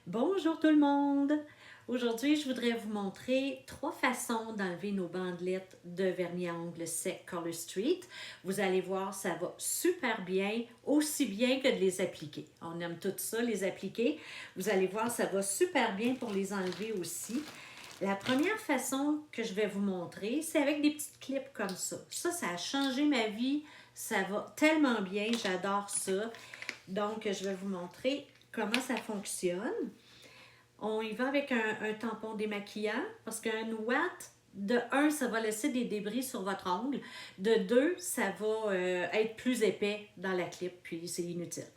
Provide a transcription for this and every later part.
Bonjour tout le monde! Aujourd'hui, je voudrais vous montrer 3 façons d'enlever nos bandelettes de vernis à ongles sec Color Street. Vous allez voir, ça va super bien, aussi bien que de les appliquer. On aime tout ça, les appliquer. Vous allez voir, ça va super bien pour les enlever aussi. La première façon que je vais vous montrer, c'est avec des petites clips comme ça. Ça a changé ma vie. Ça va tellement bien, j'adore ça. Donc, je vais vous montrer comment ça fonctionne. On y va avec un tampon démaquillant parce qu'un ouate, de un, ça va laisser des débris sur votre ongle. De deux, ça va être plus épais dans la clip, puis c'est inutile.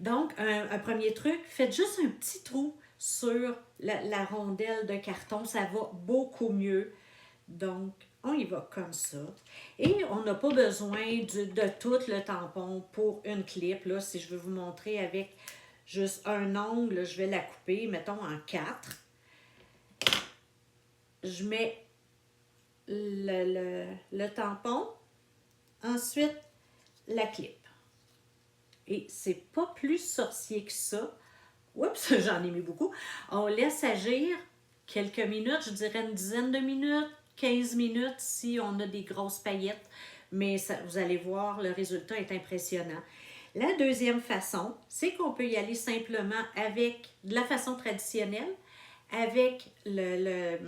Donc, un premier truc, faites juste un petit trou sur la rondelle de carton. Ça va beaucoup mieux. Donc, on y va comme ça. Et on n'a pas besoin de tout le tampon pour une clip. Là, si je veux vous montrer avec juste un ongle, je vais la couper, mettons, en 4. Je mets le tampon, ensuite la clip. Et c'est pas plus sorcier que ça. Oups, j'en ai mis beaucoup. On laisse agir quelques minutes, je dirais une dizaine de minutes, 15 minutes si on a des grosses paillettes. Mais ça, vous allez voir, le résultat est impressionnant. La deuxième façon, c'est qu'on peut y aller simplement avec, de la façon traditionnelle, avec le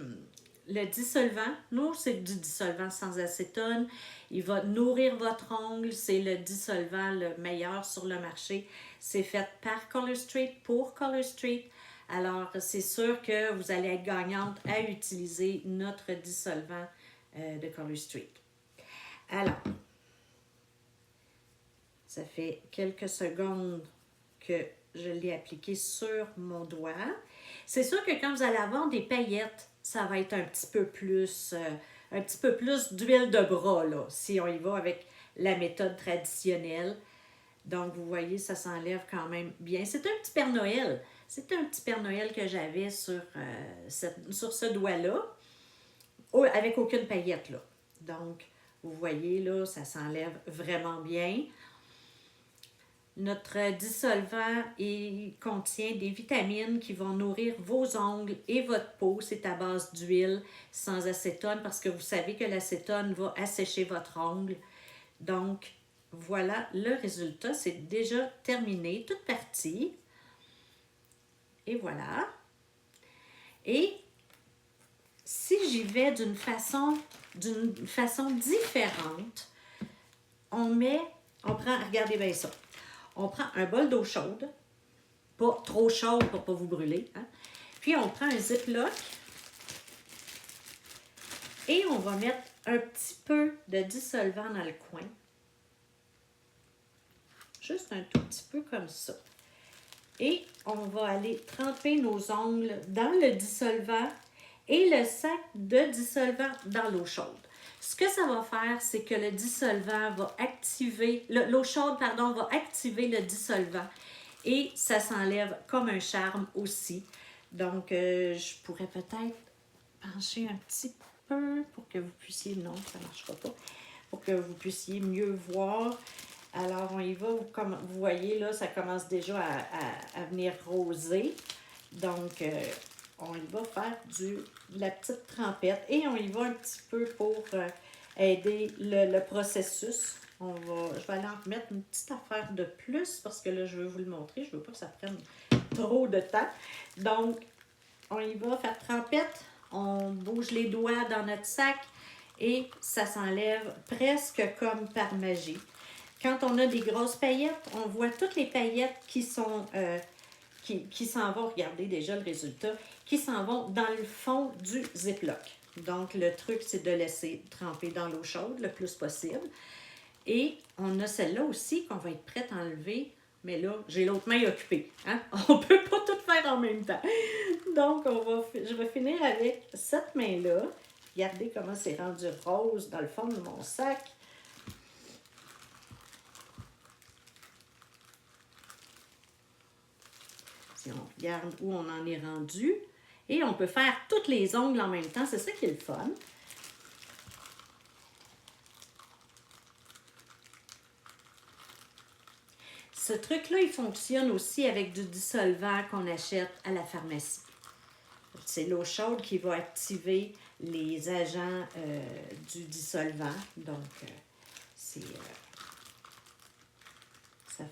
dissolvant. Nous, c'est du dissolvant sans acétone. Il va nourrir votre ongle. C'est le dissolvant le meilleur sur le marché. C'est fait par Color Street pour Color Street. Alors, c'est sûr que vous allez être gagnante à utiliser notre dissolvant de Color Street. Alors, ça fait quelques secondes que je l'ai appliqué sur mon doigt. C'est sûr que quand vous allez avoir des paillettes, ça va être un petit peu plus d'huile de bras, là, si on y va avec la méthode traditionnelle. Donc, vous voyez, ça s'enlève quand même bien. C'est un petit Père Noël. C'est un petit Père Noël que j'avais sur ce doigt-là, avec aucune paillette, là. Donc, vous voyez, là, ça s'enlève vraiment bien. Notre dissolvant contient des vitamines qui vont nourrir vos ongles et votre peau. C'est à base d'huile sans acétone parce que vous savez que l'acétone va assécher votre ongle. Donc, voilà le résultat. C'est déjà terminé, toute partie. Et voilà. Et si j'y vais d'une façon différente, on prend, regardez bien ça. On prend un bol d'eau chaude, pas trop chaude pour ne pas vous brûler. Hein? Puis on prend un Ziploc et on va mettre un petit peu de dissolvant dans le coin. Juste un tout petit peu comme ça. Et on va aller tremper nos ongles dans le dissolvant et le sac de dissolvant dans l'eau chaude. Ce que ça va faire, c'est que le dissolvant va activer, l'eau chaude, pardon, va activer le dissolvant et ça s'enlève comme un charme aussi. Donc, je pourrais peut-être pencher un petit peu pour que vous puissiez, non, ça ne marchera pas, pour que vous puissiez mieux voir. Alors, on y va, comme vous voyez, là, ça commence déjà à venir roser. Donc, on y va faire de la petite trempette et on y va un petit peu pour aider le processus. Je vais aller en mettre une petite affaire de plus parce que là, je veux vous le montrer. Je ne veux pas que ça prenne trop de temps. Donc, on y va faire trempette. On bouge les doigts dans notre sac et ça s'enlève presque comme par magie. Quand on a des grosses paillettes, on voit toutes les paillettes qui sont... qui s'en vont, regardez déjà le résultat, qui s'en vont dans le fond du Ziploc. Donc, le truc, c'est de laisser tremper dans l'eau chaude le plus possible. Et on a celle-là aussi qu'on va être prête à enlever. Mais là, j'ai l'autre main occupée. Hein? On ne peut pas tout faire en même temps. Donc, je vais finir avec cette main-là. Regardez comment c'est rendu rose dans le fond de mon sac. Si on regarde où on en est rendu. Et on peut faire toutes les ongles en même temps. C'est ça qui est le fun. Ce truc-là, il fonctionne aussi avec du dissolvant qu'on achète à la pharmacie. C'est l'eau chaude qui va activer les agents du dissolvant. Donc, ça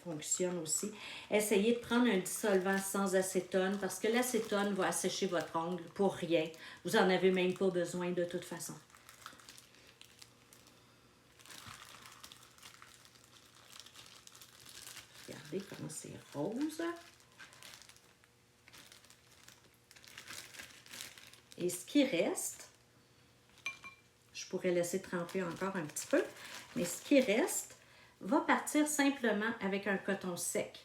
fonctionne aussi. Essayez de prendre un dissolvant sans acétone parce que l'acétone va assécher votre ongle pour rien. Vous n'en avez même pas besoin de toute façon. Regardez comment c'est rose. Et ce qui reste, je pourrais laisser tremper encore un petit peu, mais ce qui reste va partir simplement avec un coton sec.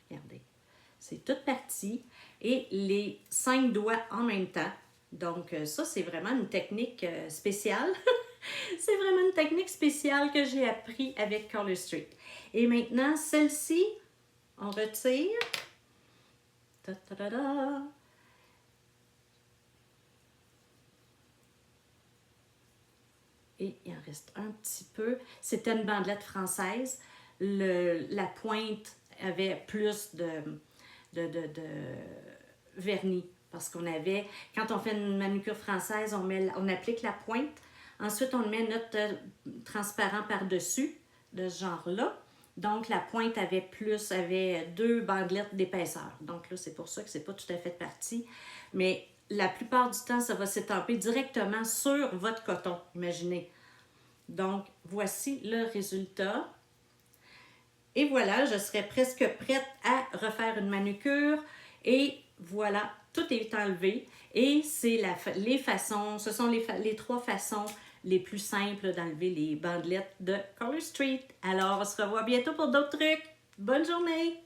Regardez, c'est toute partie et les 5 doigts en même temps. Donc ça, c'est vraiment une technique spéciale. C'est vraiment une technique spéciale que j'ai appris avec Color Street. Et maintenant, celle-ci, on retire. Ta -ta -ta -ta. Et il en reste un petit peu. C'était une bandelette française. La pointe avait plus de vernis. Parce qu'on avait, quand on fait une manucure française, on applique la pointe. Ensuite, on met notre transparent par-dessus, de ce genre-là. Donc, la pointe avait 2 bandelettes d'épaisseur. Donc là, c'est pour ça que c'est pas tout à fait parti. Mais la plupart du temps, ça va s'étamper directement sur votre coton, imaginez. Donc, voici le résultat. Et voilà, je serais presque prête à refaire une manucure. Et voilà, tout est enlevé. Et c'est ce sont les 3 façons les plus simples d'enlever les bandelettes de Color Street. Alors, on se revoit bientôt pour d'autres trucs. Bonne journée!